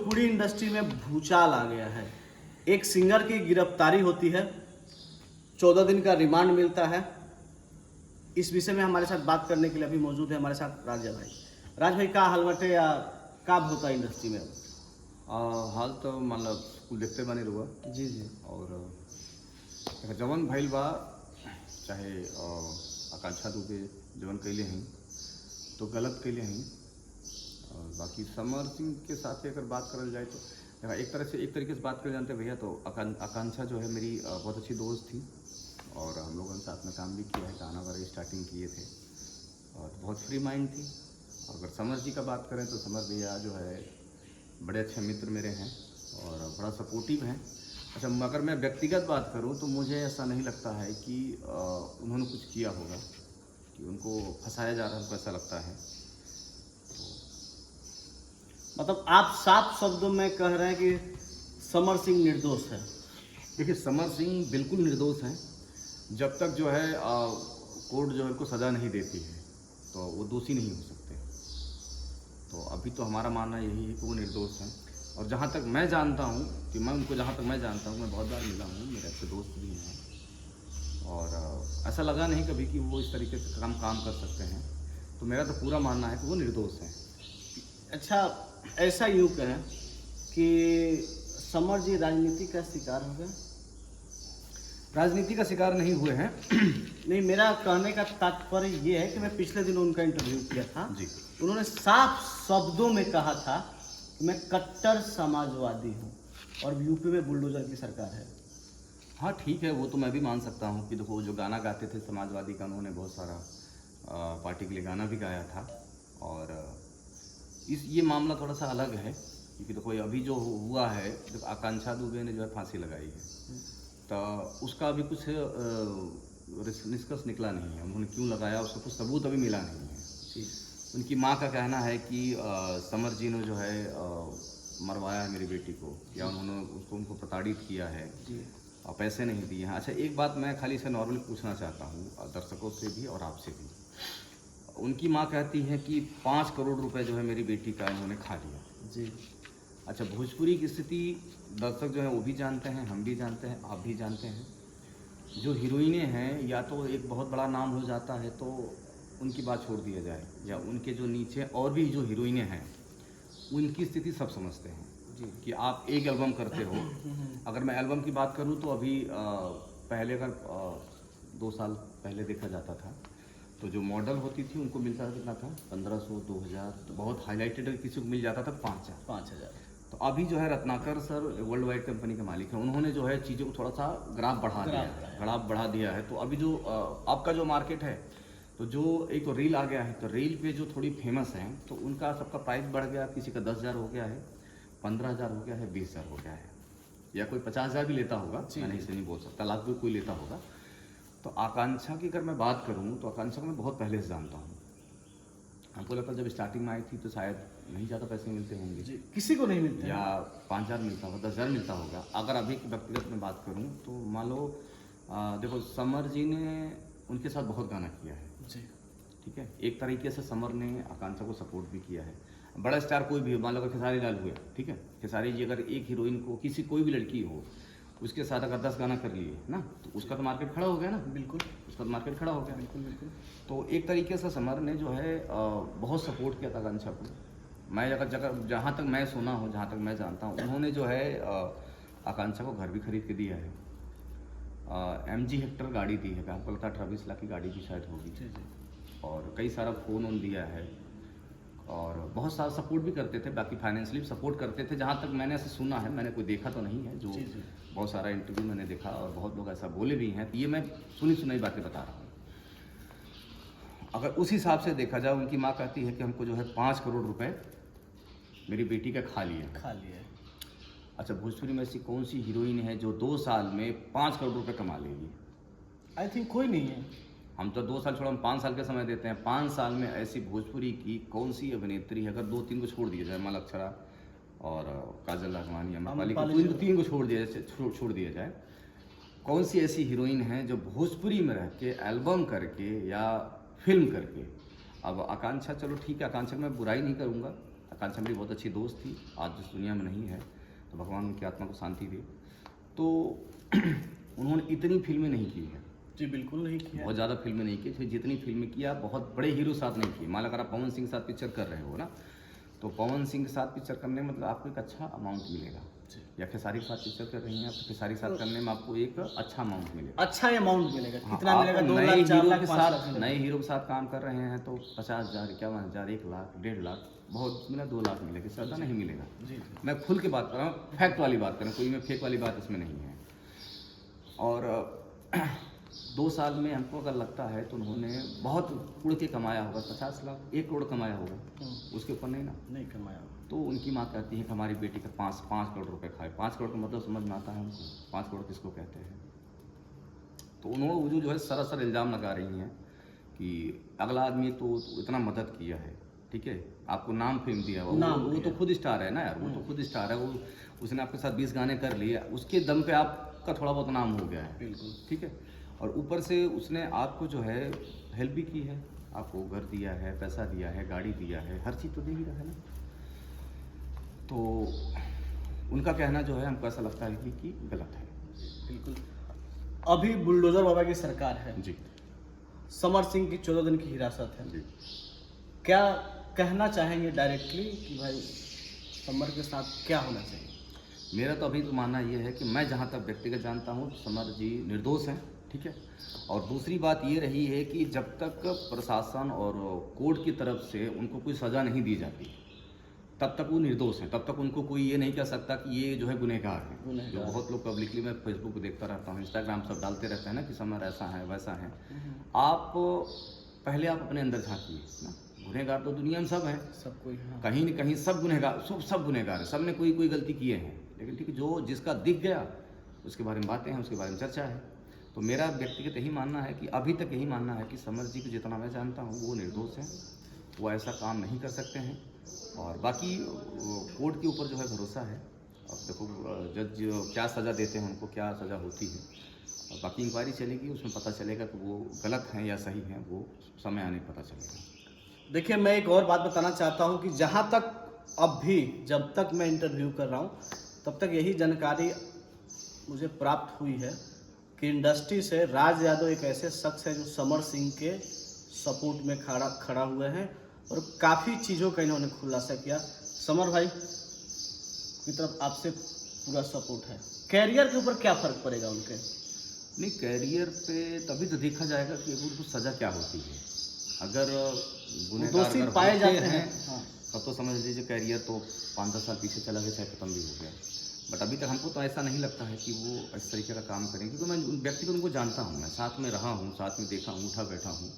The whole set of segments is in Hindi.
भोजपुरी इंडस्ट्री में भूचाल आ गया है। एक सिंगर की गिरफ्तारी होती है, 14 दिन का रिमांड मिलता है। इस विषय में हमारे साथ बात करने के लिए अभी मौजूद है हमारे साथ राजा भाई। राज भाई, का हलवटे या का होता इंडस्ट्री में? हाल तो मतलब कुल देखते बने रहुआ जी जी। और जवन भइल बा, चाहे आकांक्षा दुबे जवन कैले हैं तो गलत कैले हैं। और बाकी समर सिंह के साथ अगर बात करल जाए तो देखा एक तरीके से बात कर जानते भैया, तो आकांक्षा जो है मेरी बहुत अच्छी दोस्त थी और हम लोगों ने साथ में काम भी किया है, गाना वगैरह स्टार्टिंग किए थे और बहुत फ्री माइंड थी। अगर समर जी का बात करें तो समर भैया जो है बड़े अच्छे मित्र मेरे हैं और बड़ा सपोर्टिव हैं। अच्छा, अगर मैं व्यक्तिगत बात करूं तो मुझे ऐसा नहीं लगता है कि उन्होंने कुछ किया होगा, कि उनको फंसाया जा रहा है, हमको ऐसा लगता है। मतलब आप साफ शब्दों में कह रहे हैं कि समर सिंह निर्दोष है? देखिए, समर सिंह बिल्कुल निर्दोष हैं। जब तक जो है कोर्ट जो है उनको सज़ा नहीं देती है तो वो दोषी नहीं हो सकते। तो अभी तो हमारा मानना यही है कि वो निर्दोष हैं। और जहाँ तक मैं जानता हूँ कि मैं उनको जहाँ तक मैं जानता हूँ, मैं बहुत बार मिला हूँ, मेरे अच्छे दोस्त भी हैं और ऐसा लगा नहीं कभी कि वो इस तरीके से काम कर सकते हैं। तो मेरा तो पूरा मानना है कि वो निर्दोष हैं। अच्छा, ऐसा यूँ कहें कि समर जी राजनीति का शिकार हो गए? राजनीति का शिकार नहीं हुए हैं। नहीं, मेरा कहने का तात्पर्य ये है कि मैं पिछले दिन उनका इंटरव्यू किया था जी। उन्होंने साफ शब्दों में कहा था कि मैं कट्टर समाजवादी हूँ और यूपी में बुलडोजर की सरकार है। हाँ ठीक है, वो तो मैं भी मान सकता हूँ कि देखो जो गाना गाते थे समाजवादी का, उन्होंने बहुत सारा पार्टी के लिए गाना भी गाया था। और ये मामला थोड़ा सा अलग है क्योंकि देखो अभी जो हुआ है, जब आकांक्षा दुबे ने जो है फांसी लगाई है तो उसका अभी कुछ निष्कर्ष निकला नहीं है। उन्होंने क्यों लगाया उसका कुछ सबूत अभी मिला नहीं है। उनकी माँ का कहना है कि समर जी ने जो है मरवाया है मेरी बेटी को, या उन्होंने उनको प्रताड़ित किया है और पैसे नहीं दिए हैं। अच्छा, एक बात मैं खाली से नॉर्मली पूछना चाहता हूँ दर्शकों से भी और आपसे भी। उनकी माँ कहती है कि 5 करोड़ रुपए जो है मेरी बेटी का इन्होंने खा लिया जी। अच्छा, भोजपुरी की स्थिति दर्शक जो है वो भी जानते हैं, हम भी जानते हैं, आप भी जानते हैं। जो हीरोइनें हैं या तो एक बहुत बड़ा नाम हो जाता है तो उनकी बात छोड़ दिया जाए, या उनके जो नीचे और भी जो हीरोइनें हैं उनकी स्थिति सब समझते हैं जी। कि आप एक एल्बम करते हो। अगर मैं एल्बम की बात करूं तो अभी पहले अगर 2 साल पहले देखा जाता था तो जो मॉडल होती थी उनको मिलता था कितना था, 1500 2000, तो बहुत हाईलाइटेड किसी को मिल जाता था 5000। तो अभी जो है Ratnakar sir world wide company के मालिक हैं, उन्होंने जो है चीज़ों को थोड़ा सा ग्राफ बढ़ा दिया है। तो अभी जो आपका जो मार्केट है, तो जो एक तो रील आ गया है, तो रील पे जो थोड़ी फेमस हैं तो उनका सबका प्राइस बढ़ गया। किसी का 10,000 हो गया है, 15,000 हो गया है, 20,000 हो गया है, या कोई 50,000 भी लेता होगा, मैं नहीं से नहीं बोल सकता, लाख भी कोई लेता होगा। तो आकांक्षा की अगर मैं बात करूं तो आकांक्षा को मैं बहुत पहले से जानता हूं। हमको लगता है जब स्टार्टिंग में आई थी तो शायद नहीं ज़्यादा पैसे मिलते होंगे जी, किसी को नहीं मिलते, या 5,000 मिलता होगा, 10,000 मिलता होगा। अगर अभी की व्यक्तिगत में बात करूं तो मान लो देखो समर जी ने उनके साथ बहुत गाना किया है जी। ठीक है, एक तरीके से समर ने आकांक्षा को सपोर्ट भी किया है। बड़ा स्टार कोई भी हो, मान लो अगर खेसारी लाल हुए, ठीक है, खेसारी जी अगर एक हीरोइन को, किसी कोई भी लड़की हो, उसके साथ अगर 10 गाना कर लिए ना तो उसका तो मार्केट खड़ा हो गया ना। बिल्कुल, उसका तो मार्केट खड़ा हो गया। बिल्कुल बिल्कुल। तो एक तरीके से समर ने जो है बहुत सपोर्ट किया था आकांक्षा को। मैं अगर जहाँ तक मैं सुना हूँ, जहाँ तक मैं जानता हूँ, उन्होंने जो है आकांक्षा को घर भी खरीद के दिया है, MG हेक्टर गाड़ी दी है, आपको लगता है 28 लाख की गाड़ी भी शायद होगी, और कई सारा फ़ोन ऑन दिया है और बहुत सारा सपोर्ट भी करते थे, बाकी फाइनेंशियली सपोर्ट करते थे। जहाँ तक मैंने ऐसे सुना है, मैंने कोई देखा तो नहीं है, जो बहुत सारा इंटरव्यू मैंने देखा और बहुत लोग ऐसा बोले भी हैं, तो ये मैं सुनी सुनाई बातें बता रहा हूँ। अगर उस हिसाब से देखा जाए, उनकी माँ कहती है कि हमको जो है 5 करोड़ रुपए मेरी बेटी का खा लिए। अच्छा, भोजपुरी में ऐसी कौन सी हीरोइन है जो 2 साल में 5 करोड़ रुपए कमा लेगी? आई थिंक कोई नहीं है। हम तो 2 साल छोड़, हम 5 साल के समय देते हैं। 5 साल में ऐसी भोजपुरी की कौन सी अभिनेत्री है, अगर 2-3 को छोड़ दिया जाए, माला अक्षरा और काजल राघवानी, अमरपाली को, 3 को छोड़ दिया जाए, कौन सी ऐसी हीरोइन है जो भोजपुरी में रह के एल्बम करके या फिल्म करके। अब आकांक्षा, चलो ठीक है, आकांक्षा में बुराई नहीं करूँगा, आकांक्षा मेरी बहुत अच्छी दोस्त थी, आज इस दुनिया में नहीं है, तो भगवान उनकी आत्मा को शांति दे। तो उन्होंने इतनी फिल्में नहीं की है, जी बिल्कुल नहीं किया। बहुत ज़्यादा फिल्में नहीं की, फिर जितनी फिल्में किया बहुत बड़े हीरो साथ नहीं किए। मान लो अगर आप पवन सिंह के साथ पिक्चर कर रहे हो ना, तो पवन सिंह के साथ पिक्चर करने में मतलब आपको एक अच्छा अमाउंट मिलेगा, या खेसारी के साथ पिक्चर कर रही हैं आप, तो खेसारी के साथ करने में आपको एक अच्छा अमाउंट मिलेगा। अच्छा अमाउंट मिलेगा, हाँ, कितना आप मिलेगा? 2 नए लाख, 4 हीरो लाख, के 5 लाख साथ मिलेगा। नए हीरो के साथ काम कर रहे हैं तो 50,000, 51,000, 1 लाख, 1.5 लाख, बहुत मिला 2 लाख मिलेगा, इससे ज़्यादा नहीं मिलेगा। जी जी। मैं खुल के बात कर रहा हूँ, फैक्ट वाली बात कर रहा हूँ, कोई मैं फेक वाली बात इसमें नहीं है। और 2 साल में हमको अगर लगता है तो उन्होंने बहुत उड़ के कमाया होगा, 50 लाख, 1 करोड़ कमाया होगा, उसके ऊपर नहीं ना। नहीं कमाया। तो उनकी माँ कहती है कि हमारी बेटी का 5 करोड़ रुपए खाए। 5 करोड़ का मतलब समझ में आता है उनको, 5 करोड़ किसको कहते हैं। तो उन्होंने जो है सरासर इल्ज़ाम लगा रही हैं कि अगला आदमी तो इतना मदद किया है, ठीक है, आपको नाम फेम दिया हुआ, वो तो खुद स्टार है ना यार, वो तो खुद स्टार है, वो उसने आपके साथ 20 गाने कर लिए, उसके दम पे आपका थोड़ा बहुत नाम हो गया है, बिल्कुल ठीक है। और ऊपर से उसने आपको जो है हेल्प भी की है, आपको घर दिया है, पैसा दिया है, गाड़ी दिया है, हर चीज़ तो दे ही रहा है ना। तो उनका कहना जो है हमको ऐसा लगता है कि गलत है। बिल्कुल। अभी बुलडोजर बाबा की सरकार है जी समर सिंह की 14 दिन की हिरासत है, जी। क्या कहना चाहेंगे डायरेक्टली कि भाई समर के साथ क्या होना चाहिए? मेरा तो अभी तो मानना ये है कि मैं जहाँ तक व्यक्तिगत जानता हूँ समर जी निर्दोष हैं, ठीक है। और दूसरी बात ये रही है कि जब तक प्रशासन और कोर्ट की तरफ से उनको कोई सज़ा नहीं दी जाती तब तक वो निर्दोष हैं, तब तक उनको कोई ये नहीं कह सकता कि ये जो है गुनहगार हैं। जो बहुत लोग पब्लिकली, मैं फेसबुक पे देखता रहता हूँ, इंस्टाग्राम सब डालते रहते हैं ना कि समर ऐसा है वैसा है। आप पहले आप अपने अंदर झांकिए ना, गुनहगार तो दुनिया में सब हैं, सब कोई। हाँ। कहीं न कहीं सब गुनहगार, सब गुनहगार हैं, सब ने कोई कोई गलती किए हैं, लेकिन ठीक है, जो जिसका दिख गया उसके बारे में बातें हैं, उसके बारे में चर्चा है। तो मेरा व्यक्तिगत यही मानना है कि अभी तक यही मानना है कि समर जी को जितना मैं जानता हूँ वो निर्दोष हैं, वो ऐसा काम नहीं कर सकते हैं। और बाकी कोर्ट के ऊपर जो है भरोसा है। अब देखो जज क्या सज़ा देते हैं, उनको क्या सज़ा होती है, और बाकी इंक्वायरी चलेगी, उसमें पता चलेगा कि वो गलत हैं या सही हैं, वो समय आने पर पता चलेगा। देखिए, मैं एक और बात बताना चाहता हूँ कि जहाँ तक अब भी जब तक मैं इंटरव्यू कर रहा हूँ तब तक यही जानकारी मुझे प्राप्त हुई है कि इंडस्ट्री से राज यादव एक ऐसे शख्स है जो समर सिंह के सपोर्ट में खड़ा हुए हैं और काफ़ी चीज़ों का इन्होंने खुलासा किया। समर भाई की तरफ आपसे पूरा सपोर्ट है। कैरियर के ऊपर क्या फ़र्क पड़ेगा उनके? नहीं, कैरियर पे तभी तो देखा जाएगा कि उनको सज़ा क्या होती है। अगर गुनहगार दोषी अगर पाए होते जाते हैं, हाँ। तब तो समझ लीजिए कैरियर तो 5-10 साल पीछे चला गया, चाहे खत्म भी हो गया। बट अभी तक हमको तो ऐसा नहीं लगता है कि वो इस तरीके का काम करेंगे, क्योंकि मैं उन व्यक्ति को उनको जानता हूँ, मैं साथ में रहा हूँ, साथ में देखा हूँ, उठा बैठा हूँ,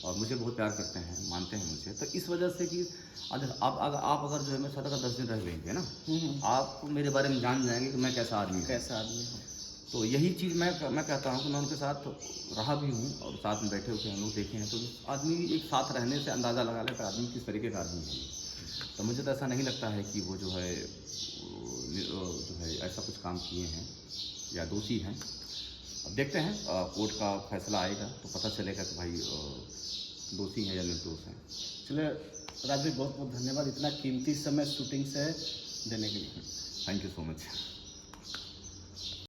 और मुझे बहुत प्यार करते हैं, मानते हैं मुझे। तो इस वजह से कि आप अगर जो है मेरे साथ अगर 10 दिन रह लेंगे ना, आप मेरे बारे में जान जाएंगे कि मैं कैसा आदमी हूँ। कैसा आदमी हूँ। तो यही चीज़ मैं कहता हूँ कि मैं उनके साथ रहा भी हूँ और साथ में बैठे होकर हम लोग देखे हैं, तो आदमी एक साथ रहने से अंदाज़ा लगा लेता है आदमी किस तरीके का आदमी है। तो मुझे तो ऐसा नहीं लगता है कि वो जो है ऐसा कुछ काम किए हैं या दोषी हैं। अब देखते हैं, कोर्ट का फैसला आएगा तो पता चलेगा कि भाई दोषी हैं या निर्दोष हैं। चलिए राज भाई, बहुत बहुत धन्यवाद इतना कीमती समय शूटिंग से देने के लिए। Thank you so much.